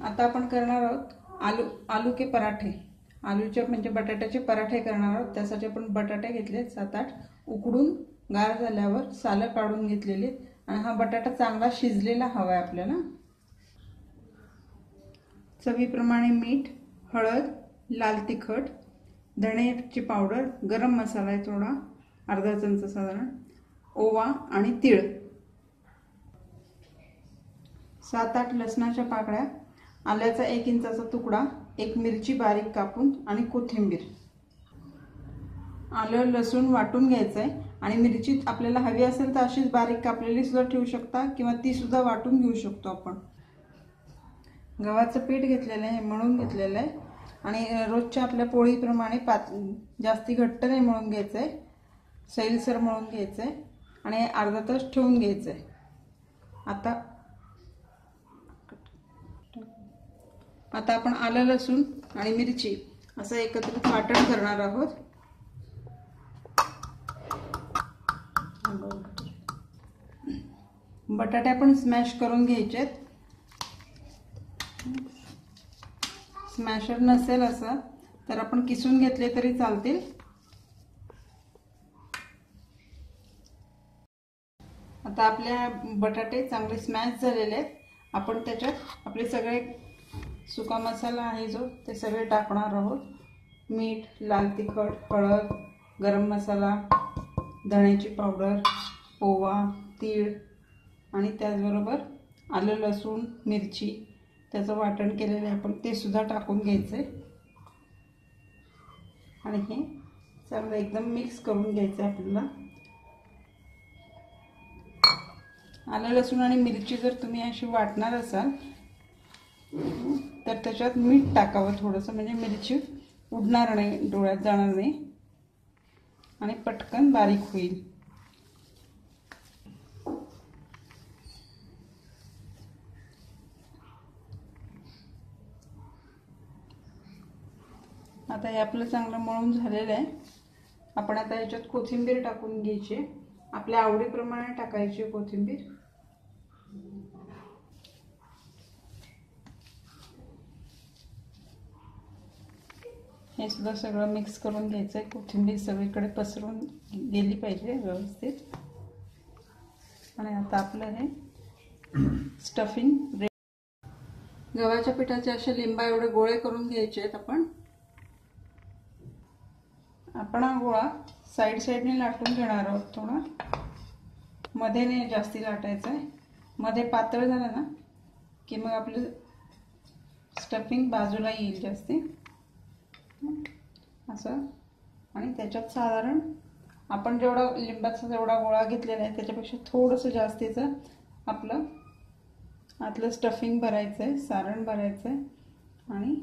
आता आपण करणार आहोत आलू के पराठे। आलूचे म्हणजे बटाट्याचे पराठे करणार आहोत। त्यासाठी आपण बटाटे घेतले 7-8, उकडून गार झाल्यावर सालं काढून घेतलेली आणि हा बटाटा चांगला शिजलेला हवा आहे आपल्याला। चवीप्रमाणे मीठ, हळद, लाल तिखट, धण्याची पावडर, गरम मसाला आहे थोडा अर्धा चमचा साधारण, ओवा आणि तीळ, 7-8 लसणाच्या पाकळ्या, आल्याचा 1 इंचाचा तुकडा, 1 मिरची बारीक कापून आणि कोथिंबीर। आलं लसूण वाटून घ्यायचं आहे आणि मिरची आपल्याला हवी असेल तर अशीच बारीक कापलेली सुद्धा ठेवू शकता किंवा ती सुद्धा वाटून घेऊ शकतो आपण। गव्हाचं पीठ घेतलेलं आहे, मळून घेतलेलं आहे आणि रोजच्या आपल्या पोळीप्रमाणे जास्ती घट्ट नाही मळून घ्यायचं आहे, सैलसर मळून घ्यायचं आहे आणि अर्धा तास ठेवून घ्यायचं आहे। आता आपण आलं लसूण आणि मिरची असं एकत्रित वाटण करणार आहोत। बटाटे आपण स्मॅश करून घ्यायचे। स्मॅशर नसेल असं तर आपण किसून घेतले तरी चालतील। आता आपले बटाटे चांगले स्मॅश झालेले आहेत। आपण त्याच्यात आपले सगळे सुका मसाला आहे जो ते सगळे टाकणार आहोत। मीठ, लाल तिखट, हळद, गरम मसाला, धण्याची पावडर, ओवा, तीळ आणि त्याचबरोबर आलं लसूण मिरची त्याचं वाटण केलेलं आहे आपण ते सुद्धा टाकून घ्यायचं आणि हे चांगलं एकदम मिक्स करून घ्यायचं आपल्याला। आलं लसूण आणि मिरची जर तुम्ही अशी वाटणार असाल तर त्याच्यात मीठ टाकावं थोडंसं, म्हणजे मिरची उडणार नाही, डोळ्यात जाणार नाही आणि पटकन बारीक होईल। आता हे आपलं चांगलं मळून झालेलं आहे। आपण आता याच्यात कोथिंबीर टाकून घ्यायची, आपल्या आवडीप्रमाणे टाकायची कोथिंबीर। हे सुद्धा सगळं मिक्स करून घ्यायचं आहे। कोथिंबीर सगळीकडे पसरून गेली पाहिजे व्यवस्थित। आणि आता आपलं हे स्टफिंग रेडी। गव्हाच्या पिठाचे असे लिंबा एवढे गोळे करून घ्यायचे आहेत आपण हा गोळा साईडने लाटून घेणार आहोत। थोडा मध्ये नाही जास्ती लाटायचं आहे, मध्ये पातळ झालं ना की मग आपलं स्टफिंग बाजूला येईल जास्ती असं। आणि त्याच्यात साधारण आपण जेवढा लिंबाचा जेवढा गोळा घेतलेला आहे त्याच्यापेक्षा थोडंसं जास्तीचं आपलं आतलं स्टफिंग भरायचं आहे, सारण भरायचं आहे आणि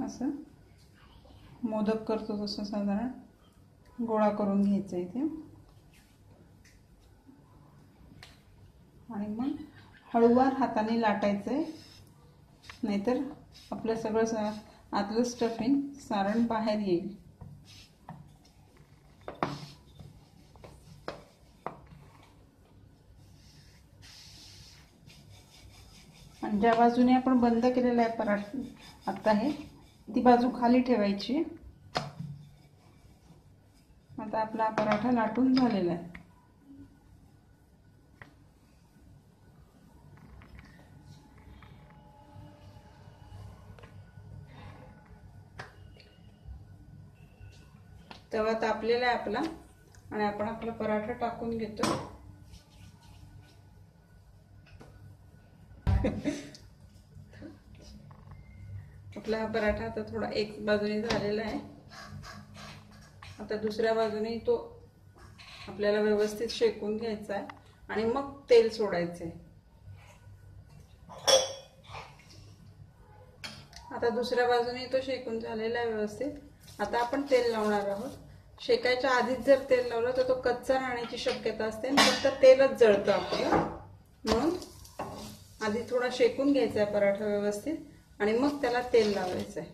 असं मोदक करतो तसं साधारण गोळा करून घ्यायचं इथे आणि मग हळूवार हाताने लाटायचं आहे, नाहीतर आपलं सगळं आतलं स्टफिंग सारण बाहेर येईल। आणि ज्या बाजूने आपण बंद केलेला आहे पराठा आता हे ती बाजू खाली ठेवायची। आता आपला पराठा लाटून झालेला आहे। तवा तापलेला आहे आपला आणि आपण आपला पराठा टाकून घेतो। आपला पराठा आता थोडा एक बाजूने झालेला आहे। आता दुसऱ्या बाजूने तो आपल्याला व्यवस्थित शेकून घ्यायचा आहे आणि मग तेल सोडायचे। आता दुसऱ्या बाजूने तो शेकून झालेला आहे व्यवस्थित। आता आपण तेल लावणार आहोत। शेकायच्या आधीच जर तेल लावलं तर तो कच्चा राहण्याची शक्यता असते, फक्त तेलच जळतं आपलं। म्हणून आधी थोडा शेकून घ्यायचा आहे पराठा व्यवस्थित आणि मग त्याला तेल लावायचं आहे।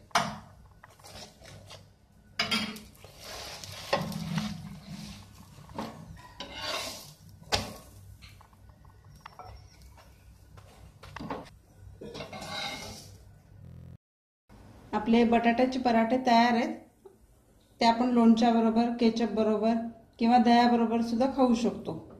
आपले बटाट्याचे पराठे तयार आहेत. ते आपण लोणच्याबरोबर, केचप बरोबर किंवा दह्याबरोबर सुद्धा खाऊ शकतो.